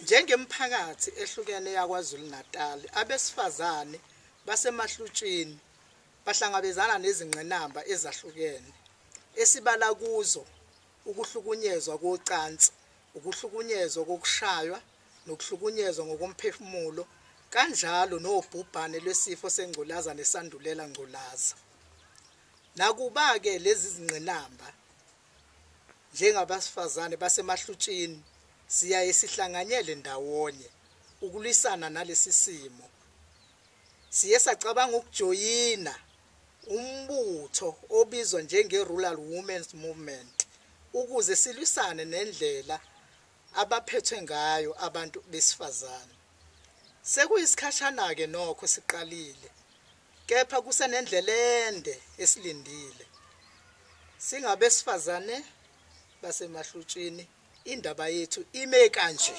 Njengemphakathi ehlukene yakwaZulu Natal, abesifazane basemahlutshini bahlangabezana nezingqinamba ezahlukene esibala kuzo ukuhlukunyezwa kocansi, ukuhlukunyezwa kokushaywa, nokuhlukunyezwa ngokomphefumulo, kanjalo nobhubhane lwesifo sengculaza nesandulela ngculaza. Nakuba ke lezi zingqinamba njengabasifazane basemahlutshini siyaye sihlanganyele ndawonye ukulwisana nalesi simo. Siye sacabanga ukujoyina umbutho obizwa njenge-Rural Women's Movement ukuze silwisane nendlela abaphethwe ngayo abantu besifazane. Sekuyisikhashana-ke nokho siqalile, kepha kusenendlela ende esilindile. Singabesifazane basemahlutshini, indaba yethu ime kanje.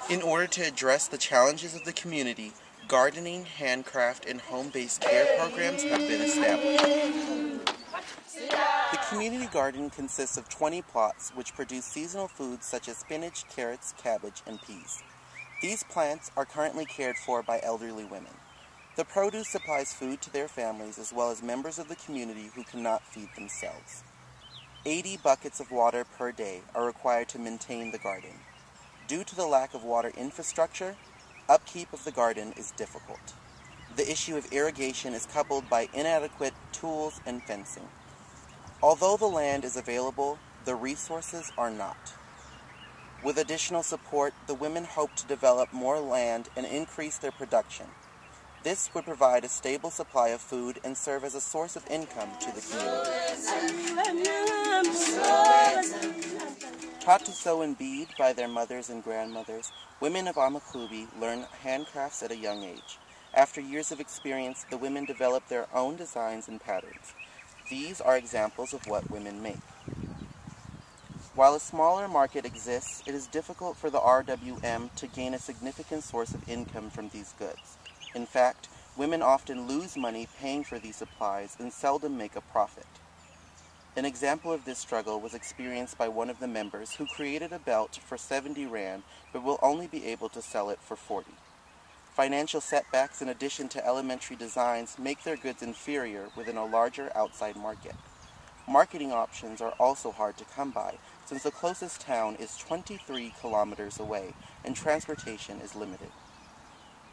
In order to address the challenges of the community, gardening, handcraft, and home-based care programs have been established. The community garden consists of 20 plots which produce seasonal foods such as spinach, carrots, cabbage, and peas. These plants are currently cared for by elderly women. The produce supplies food to their families as well as members of the community who cannot feed themselves. 80 buckets of water per day are required to maintain the garden. Due to the lack of water infrastructure, upkeep of the garden is difficult. The issue of irrigation is coupled by inadequate tools and fencing. Although the land is available, the resources are not. With additional support, the women hope to develop more land and increase their production. This would provide a stable supply of food and serve as a source of income to the community. Taught to sew and bead by their mothers and grandmothers, women of AmaHlubi learn handcrafts at a young age. After years of experience, the women develop their own designs and patterns. These are examples of what women make. While a smaller market exists, it is difficult for the RWM to gain a significant source of income from these goods. In fact, women often lose money paying for these supplies and seldom make a profit. An example of this struggle was experienced by one of the members who created a belt for 70 Rand but will only be able to sell it for 40. Financial setbacks in addition to elementary designs make their goods inferior within a larger outside market. Marketing options are also hard to come by since the closest town is 23 kilometers away and transportation is limited.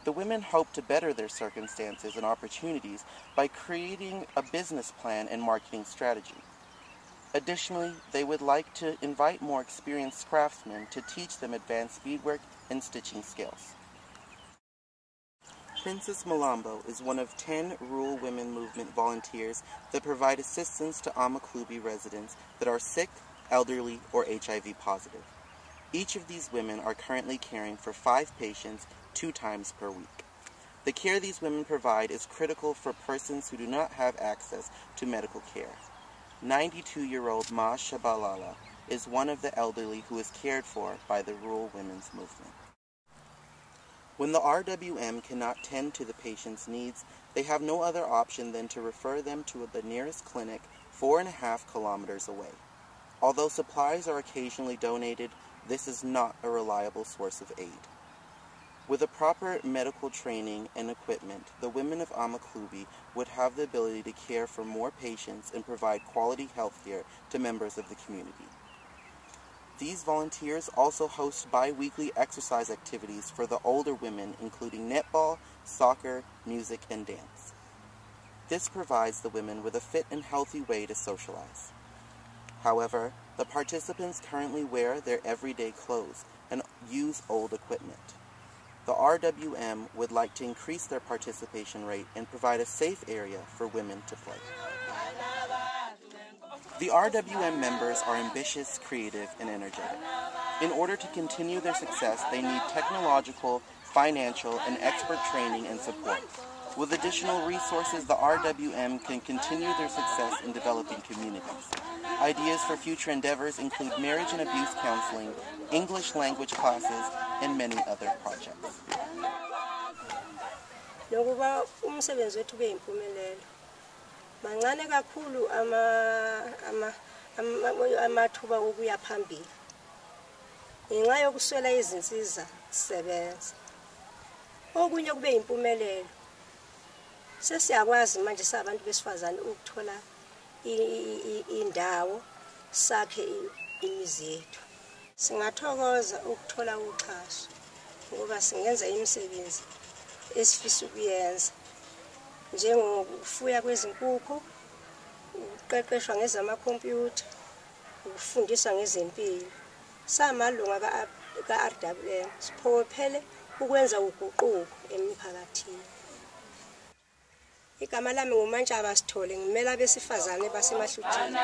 The women hope to better their circumstances and opportunities by creating a business plan and marketing strategy. Additionally, they would like to invite more experienced craftsmen to teach them advanced beadwork and stitching skills. Princess Malambo is one of 10 Rural Women Movement volunteers that provide assistance to AmaHlubi residents that are sick, elderly, or HIV positive. Each of these women are currently caring for 5 patients 2 times per week. The care these women provide is critical for persons who do not have access to medical care. 92-year-old Ma Shabalala is one of the elderly who is cared for by the Rural Women's Movement. When the RWM cannot tend to the patient's needs, they have no other option than to refer them to the nearest clinic 4.5 kilometers away. Although supplies are occasionally donated, this is not a reliable source of aid. With a proper medical training and equipment, the women of AmaHlubi would have the ability to care for more patients and provide quality health care to members of the community. These volunteers also host bi-weekly exercise activities for the older women, including netball, soccer, music, and dance. This provides the women with a fit and healthy way to socialize. However, the participants currently wear their everyday clothes and use old equipment. The RWM would like to increase their participation rate and provide a safe area for women to play. The RWM members are ambitious, creative, and energetic. In order to continue their success, they need technological, financial, and expert training and support. With additional resources, the RWM can continue their success in developing communities. Ideas for future endeavors include marriage and abuse counseling, English language classes, and many other projects. nokuba umsebenzi wethu ube yimpumelelo. Mancane kakhulu amathuba okuya phambili ngenxa yokuswela izinsiza sebenza. Okunye kube yimpumelelo, sesiyakwazi manje sabantu besifazane ukuthola indawo sakhe imizi yethu. Singathokoza ukuthola uxhaso ngoba singenza imisebenzi esifisa ukuyenza, njengokufuya kwezinkukhu, ukuqeqeshwa ngezamakhompyutha, ukufundisa ngezempilo. Samalunga ka-RWM siphokophele ukwenza uguquko emiphakathini. Igama lami nguMantshaba Sithole, ngimela abesifazane basemahlutsheni.